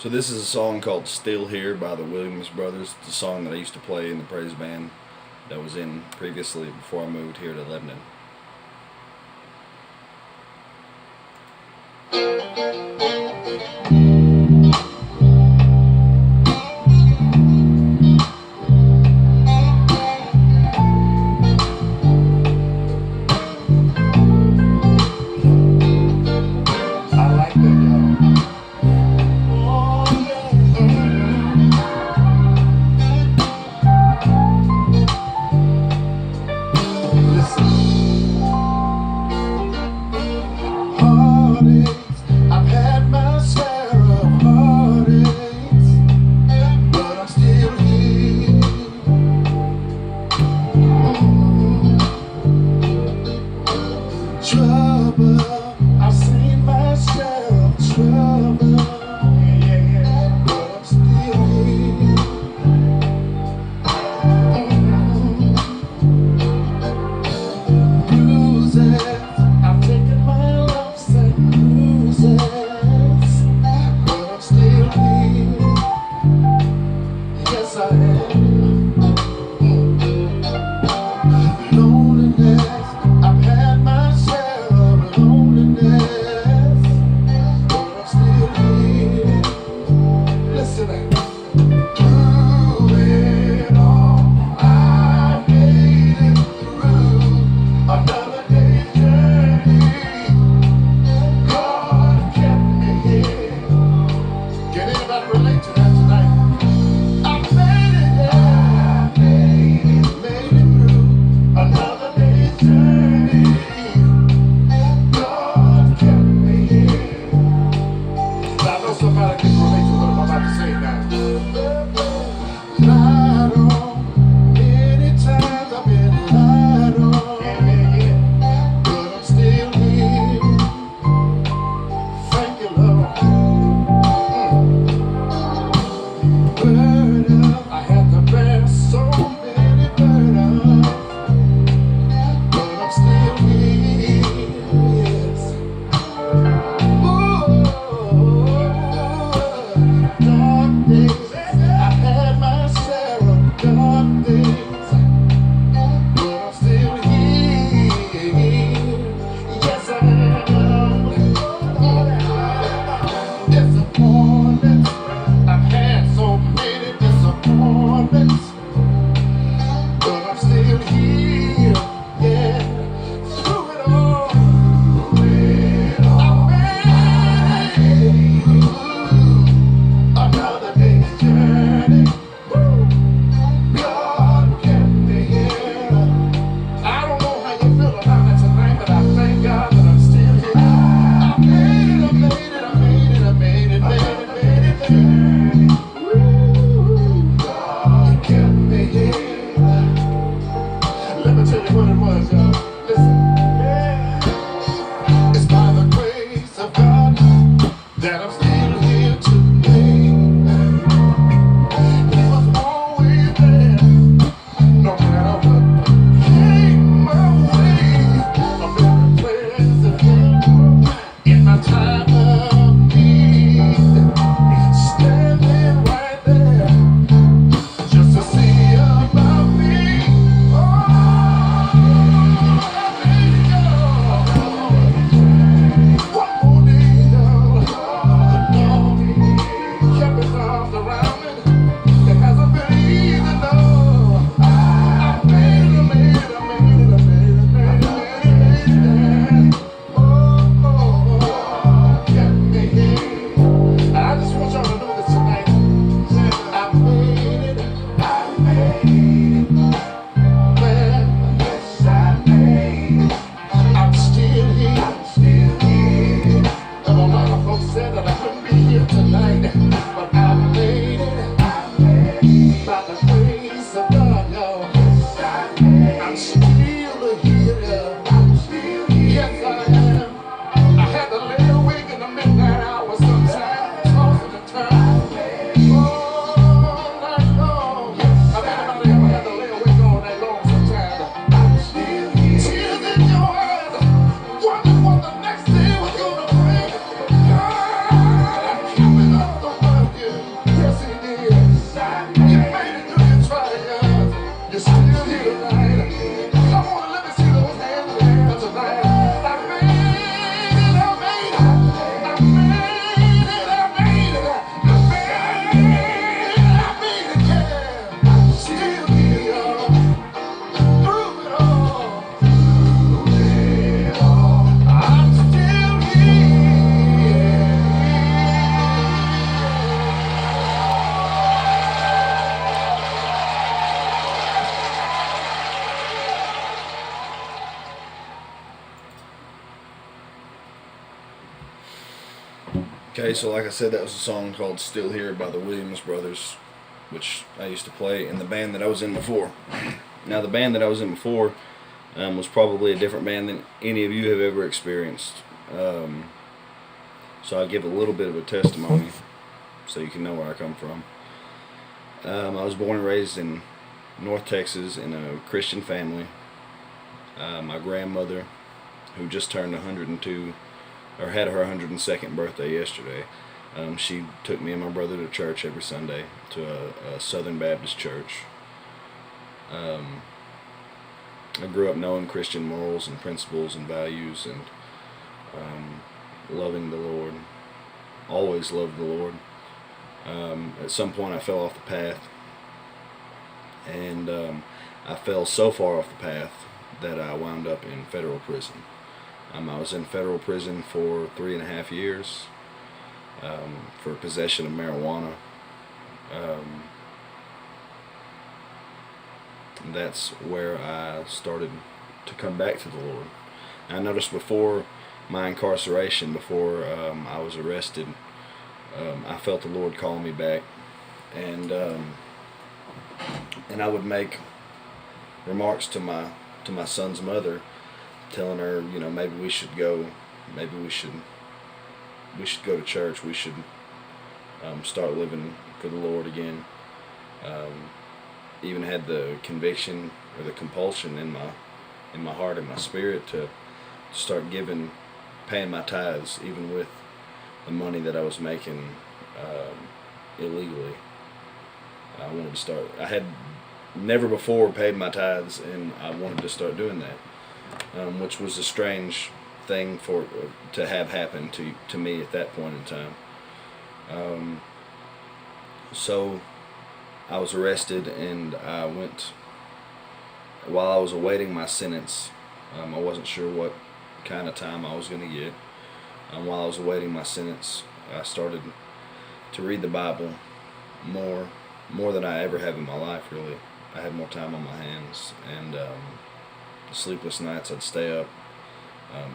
So this is a song called Still Here by the Williams Brothers. It's a song that I used to play in the praise band that was in previously before I moved here to Lebanon. I've had my share of heartaches, but I'm still here. Trouble, I've seen my share of trouble, but I'm still here. Bruises, I've taken my lumps and bruises, but I'm still here. Yes, I am. Loneliness, I've had my share of loneliness, but I'm still here. Listen, through it all, I made it through another day's journey. God kept me here. Can anybody relate to that tonight? I made it, yeah. Made it through another day's journey. God kept me here. Now I know somebody can relate to what I'm about to say now. Lied on, many times I've been lied on, but I'm still here. Thank you, Lord. Burden, I had to bear so many burdens, but I'm still here. Yes. Ooh, dark days, I've had my share of dark days, but I'm still here. Yes, I am. Disappointments, I've had so many disappointments, but I'm still here. Yeah, through it all, I made it through another day's journey. God kept me here. I don't know how you feel about it tonight, but I thank God that I'm still here. I made it, I made it, I made it, I made it, made it, made it. God kept me here. Let me tell you what it was, y'all. Listen. It's by the grace of God that I'm still here today. He was always there, no matter what came my way. I'm very present in my time of need, standing right there just to see about me. Oh, I made it, y'all. One more day, y'all. The Lord kept his arms around me. It hasn't been easy, no. I made it, I made it, I made it, I made it, made it. Oh, kept me here. And I just want y'all to know this tonight. I made it, I made it. Well, yes, I made it. I'm still here, I'm still here. And a lot of folks said that I couldn't be here tonight, but I made it. I made it. By the grace of God, y'all. Yes, I made it. I'm still here. I'm still here. Yes, I am. I had to lay awake in the midnight hour sometimes, tossing and turning. All night long. I bet anybody ever had to lay awake all night long sometimes. I'm still here. Tears in your eyes, wondering what the next day was gonna bring. God, I'm counting up the money. Okay, so like I said, that was a song called "Still Here" by the Williams Brothers, which I used to play in the band that I was in before. Now, the band that I was in before was probably a different band than any of you have ever experienced. Um, so I'll give a little bit of a testimony so you can know where I come from. I was born and raised in North Texas in a Christian family. My grandmother, who just turned 102, or had her 102nd birthday yesterday, she took me and my brother to church every Sunday, to a Southern Baptist church. I grew up knowing Christian morals and principles and values, and loving the Lord. Always loved the Lord. At some point I fell off the path, and I fell so far off the path that I wound up in federal prison. I was in federal prison for 3.5 years for possession of marijuana. That's where I started to come back to the Lord. I noticed before my incarceration, before I was arrested, I felt the Lord call me back, and I would make remarks to my son's mother, telling her, maybe we should go, maybe we should go to church, we should start living for the Lord again. Even had the conviction or the compulsion in my heart and my spirit to start paying my tithes, even with the money that I was making illegally. I wanted to start. I had never before paid my tithes, and I wanted to start doing that, which was a strange thing to have happen to me at that point in time. So I was arrested, and I went, while I was awaiting my sentence. I wasn't sure what kind of time I was going to get. While I was awaiting my sentence, I started to read the Bible more than I ever have in my life, really. I had more time on my hands, and sleepless nights I'd stay up,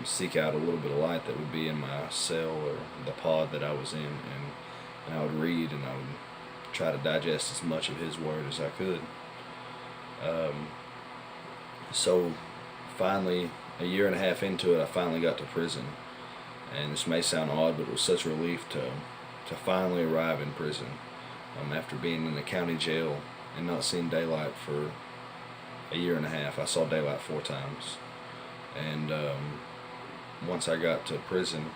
seek out a little bit of light that would be in my cell or the pod that I was in, and I would read, and I would try to digest as much of His Word as I could. So finally, a year and a half into it, I finally got to prison. And this may sound odd, but it was such a relief to finally arrive in prison. After being in the county jail and not seeing daylight for a year and a half. I saw daylight 4 times. And once I got to prison,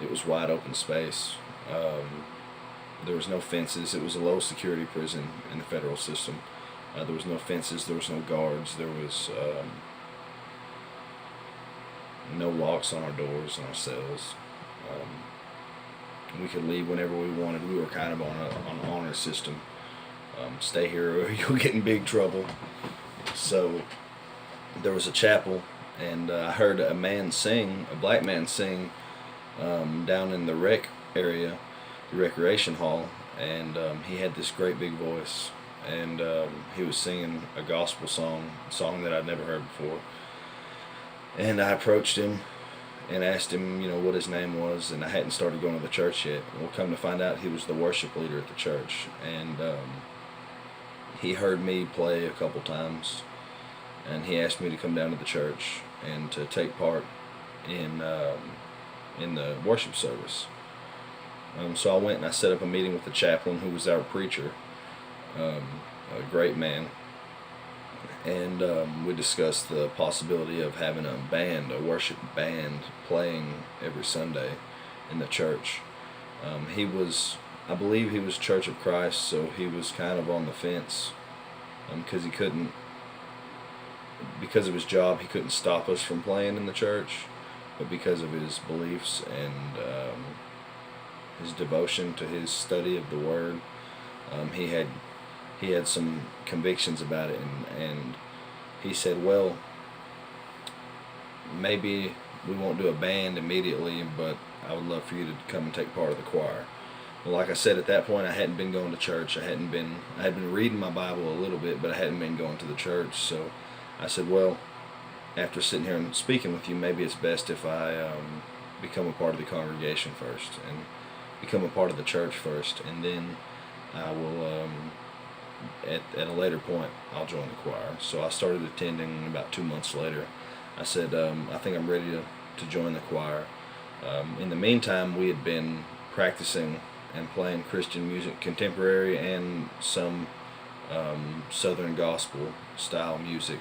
it was wide open space. There was no fences. It was a low security prison in the federal system. There was no fences. There was no guards. There was no locks on our doors and our cells. We could leave whenever we wanted. We were kind of on an honor system. Stay here or you'll get in big trouble. So there was a chapel, and I heard a black man sing down in the rec area, the recreation hall, and he had this great big voice, and he was singing a gospel song that I'd never heard before. And I approached him and asked him, what his name was, and I hadn't started going to the church yet. Well, come to find out, he was the worship leader at the church, and he heard me play a couple times, and he asked me to come down to the church and to take part in the worship service. So I went and I set up a meeting with the chaplain, who was our preacher, a great man. And we discussed the possibility of having a worship band, playing every Sunday in the church. I believe he was Church of Christ, so he was kind of on the fence, because of his job, he couldn't stop us from playing in the church, but because of his beliefs and his devotion to his study of the Word, he had some convictions about it, and he said, well, maybe we won't do a band immediately, but I would love for you to come and take part of the choir. Well, like I said, at that point I hadn't been going to church. I had been reading my Bible a little bit, but I hadn't been going to the church. So I said, well, after sitting here and speaking with you, maybe it's best if I become a part of the congregation first. And become a part of the church first, and then I will, at a later point, I'll join the choir. So I started attending, and about 2 months later, I said, I think I'm ready to join the choir. In the meantime, we had been practicing and playing Christian music, contemporary and some Southern gospel style music.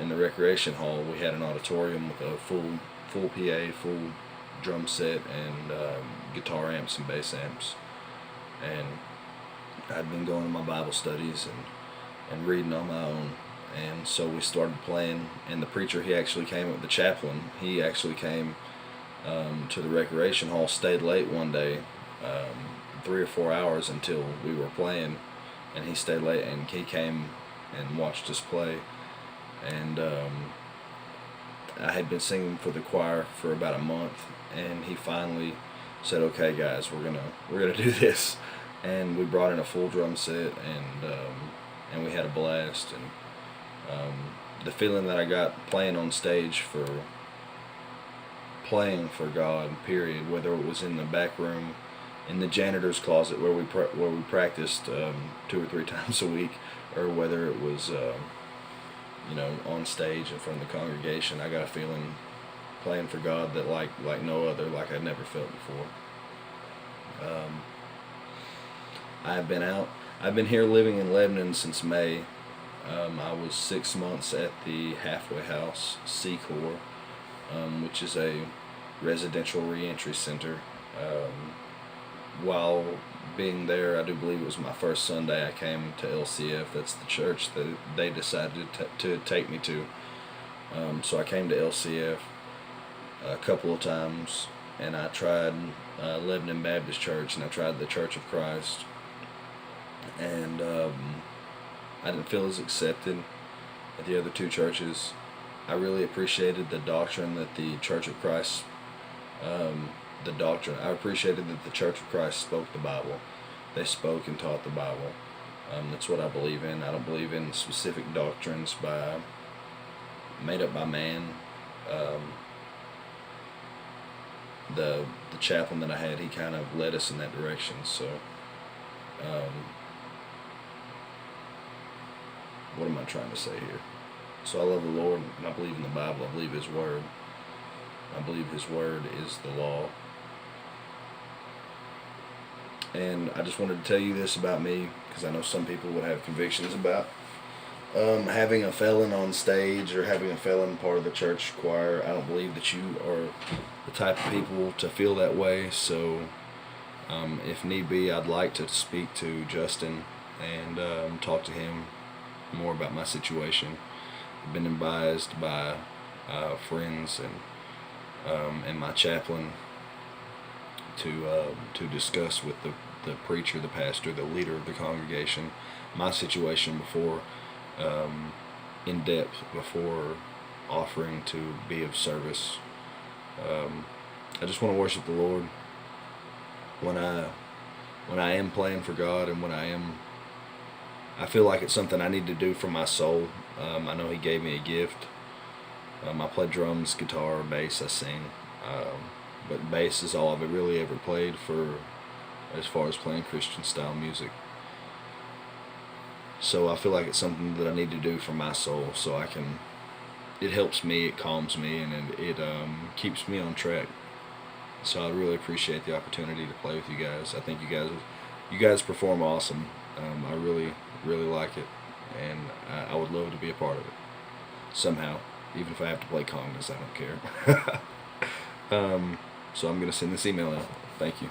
In the recreation hall, we had an auditorium with a full PA, full drum set, and guitar amps and bass amps. And I'd been going to my Bible studies and reading on my own. And so we started playing, and the preacher, he actually came, the chaplain, he actually came to the recreation hall, stayed late one day, 3 or 4 hours until we were playing, and he stayed late, and he came and watched us play. And I had been singing for the choir for about a month, and he finally said, "Okay, guys, we're gonna do this." And we brought in a full drum set, and we had a blast. And the feeling that I got playing on stage playing for God, period, whether it was in the back room, in the janitor's closet where we practiced 2 or 3 times a week, or whether it was on stage in front of the congregation, I got a feeling playing for God that like no other, like I'd never felt before. I've been here living in Lebanon since May. I was 6 months at the halfway house, C-Corps, which is a residential reentry center. While being there, I do believe it was my first Sunday, I came to LCF. That's the church that they decided to take me to. So I came to LCF a couple of times, and I tried Lebanon Baptist Church, and I tried the Church of Christ, and I didn't feel as accepted at the other 2 churches. I really appreciated the doctrine that the Church of Christ, I appreciated that the Church of Christ spoke the Bible. They spoke and taught the Bible. That's what I believe in. I don't believe in specific doctrines made up by man. The chaplain that I had, he kind of led us in that direction. So, what am I trying to say here? So I love the Lord, and I believe in the Bible. I believe His Word. I believe His Word is the law. And I just wanted to tell you this about me, because I know some people would have convictions about having a felon on stage or having a felon part of the church choir. I don't believe that you are the type of people to feel that way. So if need be, I'd like to speak to Justin and talk to him more about my situation. I've been advised by friends and my chaplain to discuss with the preacher, the pastor, the leader of the congregation, my situation before, in depth, before offering to be of service. I just want to worship the Lord when I am playing for God, and I feel like it's something I need to do for my soul. I know He gave me a gift. I play drums, guitar, bass, I sing. But bass is all I've really ever played as far as playing Christian style music. So I feel like it's something that I need to do for my soul, so it helps me, it calms me, and it keeps me on track. So I really appreciate the opportunity to play with you guys. I think you guys perform awesome. I really, really like it, and I would love to be a part of it somehow, even if I have to play congas. I don't care. So I'm going to send this email out. Thank you.